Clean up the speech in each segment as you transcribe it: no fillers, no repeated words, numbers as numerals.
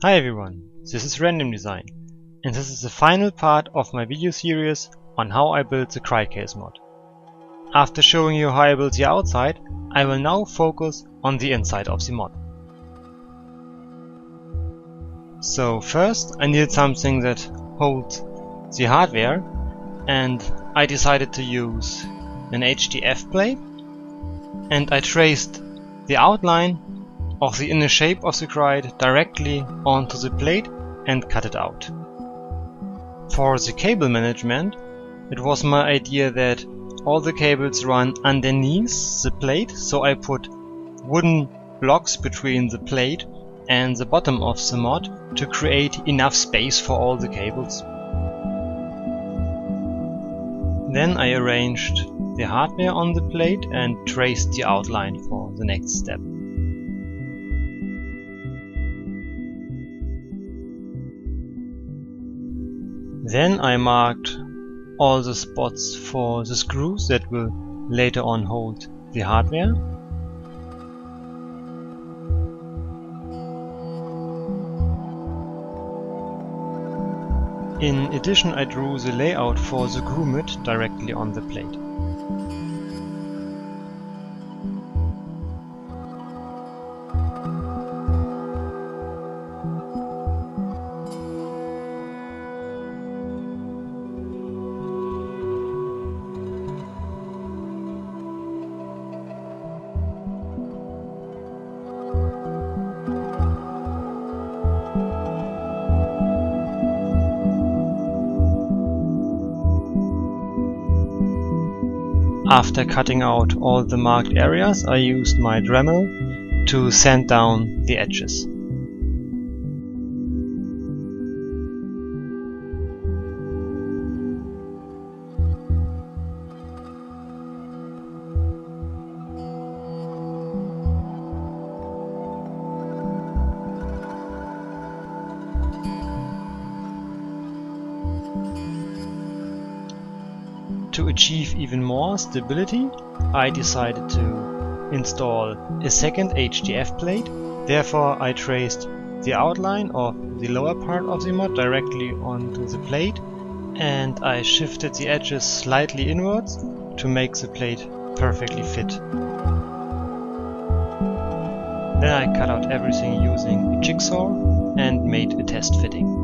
Hi everyone, this is Random Design, and this is the final part of my video series on how I built the Krait case mod. After showing you how I built the outside, I will now focus on the inside of the mod. So first I needed something that holds the hardware, and I decided to use an HDF plate, and I traced the outline of the inner shape of the Krait directly onto the plate and cut it out. For the cable management, it was my idea that all the cables run underneath the plate, so I put wooden blocks between the plate and the bottom of the mod to create enough space for all the cables. Then I arranged the hardware on the plate and traced the outline for the next step. Then I marked all the spots for the screws that will later on hold the hardware. In addition, I drew the layout for the grommet directly on the plate. After cutting out all the marked areas, I used my Dremel to sand down the edges. To achieve even more stability, I decided to install a second HDF plate. Therefore, I traced the outline of the lower part of the mod directly onto the plate, and I shifted the edges slightly inwards to make the plate perfectly fit. Then I cut out everything using a jigsaw and made a test fitting.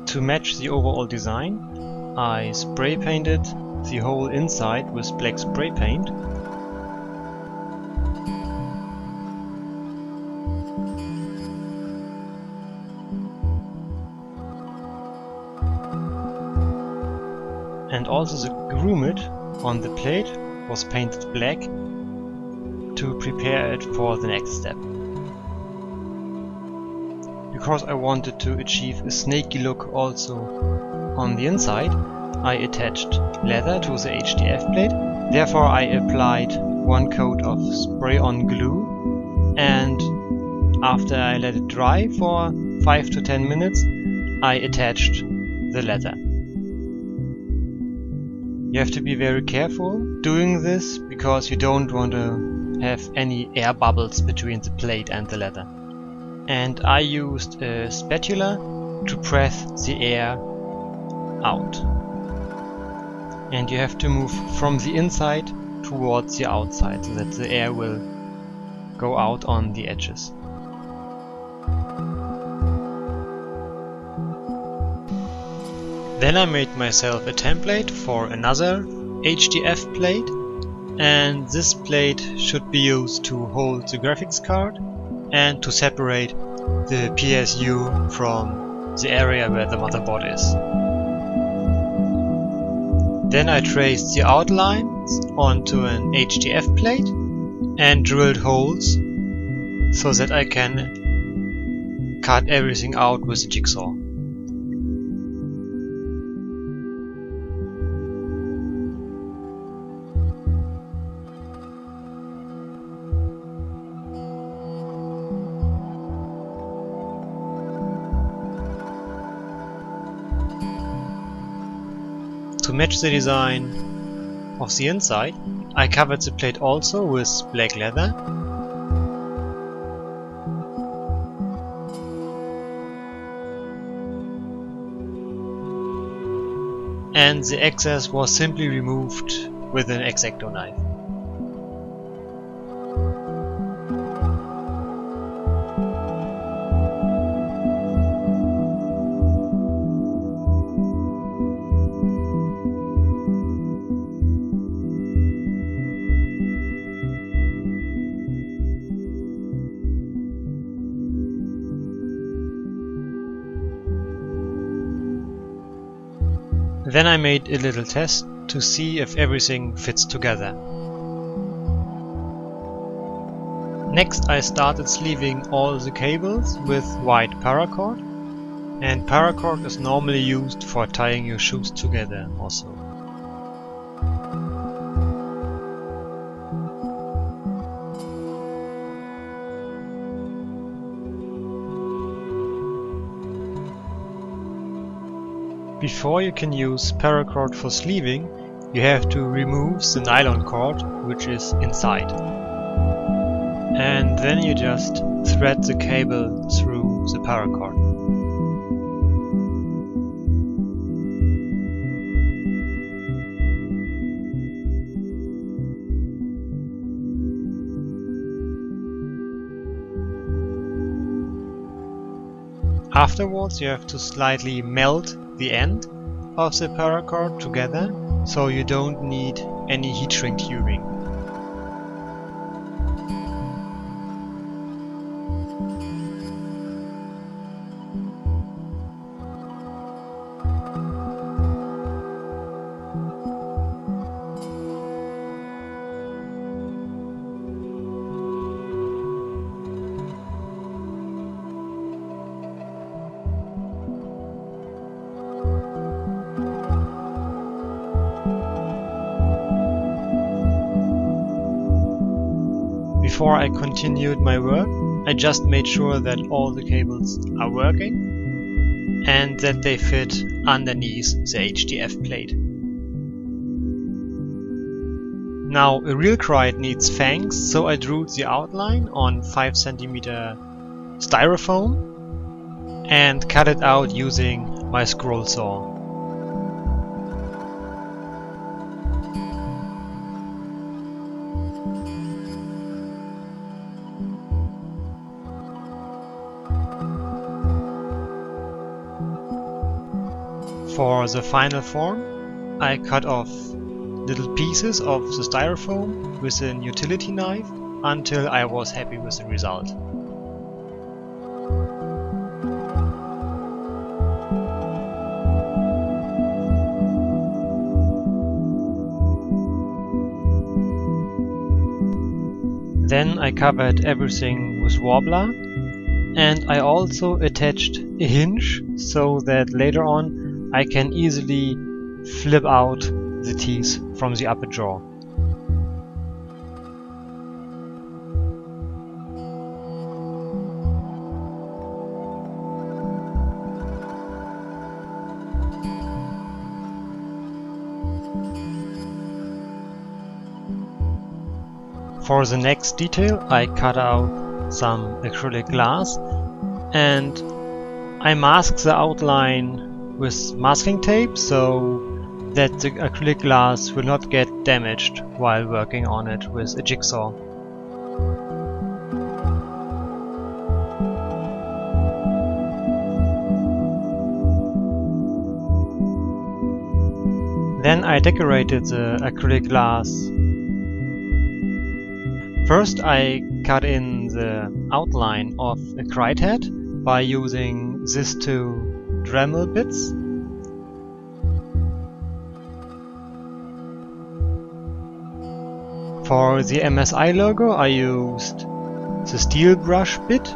To match the overall design, I spray painted the whole inside with black spray paint. And also the grommet on the plate was painted black to prepare it for the next step. Because I wanted to achieve a snaky look also on the inside, I attached leather to the HDF plate. Therefore I applied one coat of spray-on glue, and after I let it dry for 5 to 10 minutes, I attached the leather. You have to be very careful doing this because you don't want to have any air bubbles between the plate and the leather. And I used a spatula to press the air out. And you have to move from the inside towards the outside so that the air will go out on the edges. Then I made myself a template for another HDF plate, and this plate should be used to hold the graphics card and to separate the PSU from the area where the motherboard is. Then I traced the outlines onto an HDF plate and drilled holes so that I can cut everything out with a jigsaw. To match the design of the inside, I covered the plate also with black leather. And the excess was simply removed with an X-Acto knife. Then I made a little test to see if everything fits together. Next I started sleeving all the cables with white paracord, and paracord is normally used for tying your shoes together also. Before you can use paracord for sleeving, you have to remove the nylon cord which is inside. And then you just thread the cable through the paracord. Afterwards you have to slightly melt the end of the paracord together, so you don't need any heat shrink tubing. Before I continued my work, I just made sure that all the cables are working and that they fit underneath the HDF plate. Now a real Krait needs fangs, so I drew the outline on 5 cm styrofoam and cut it out using my scroll saw. For the final form, I cut off little pieces of the styrofoam with an utility knife until I was happy with the result. Then I covered everything with Worbler, and I also attached a hinge so that later on I can easily flip out the teeth from the upper jaw. For the next detail I cut out some acrylic glass and I masked the outline with masking tape so that the acrylic glass will not get damaged while working on it with a jigsaw. Then I decorated the acrylic glass. First I cut in the outline of a Krait head by using these two Dremel bits. For the MSI logo I used the steel brush bit.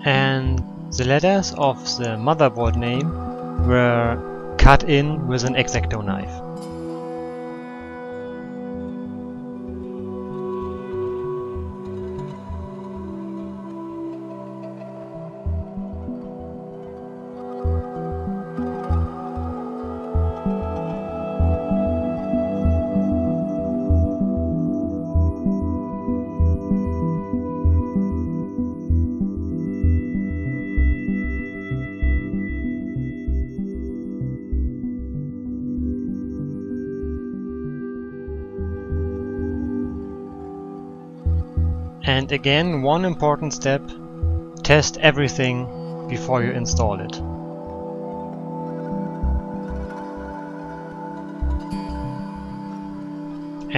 And the letters of the motherboard name were cut in with an X-Acto knife. And again, one important step: test everything before you install it.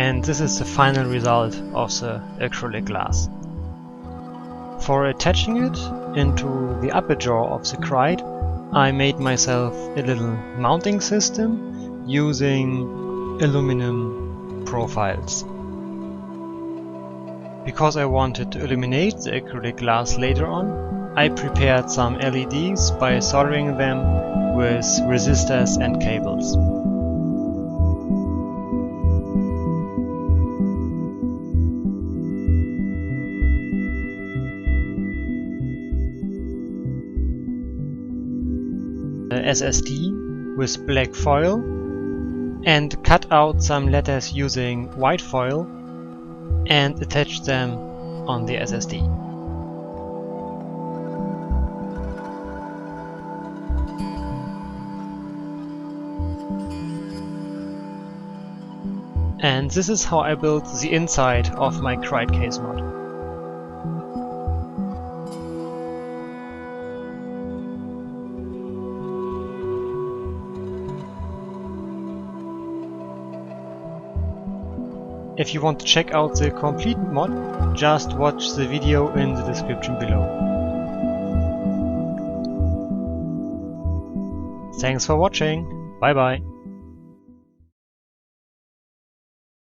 And this is the final result of the acrylic glass. For attaching it into the upper jaw of the Krait, I made myself a little mounting system using aluminum profiles. Because I wanted to illuminate the acrylic glass later on, I prepared some LEDs by soldering them with resistors and cables. The SSD with black foil and cut out some letters using white foil and attach them on the SSD. And this is how I built the inside of my Krait casemod. If you want to check out the complete mod, just watch the video in the description below. Thanks for watching, bye bye!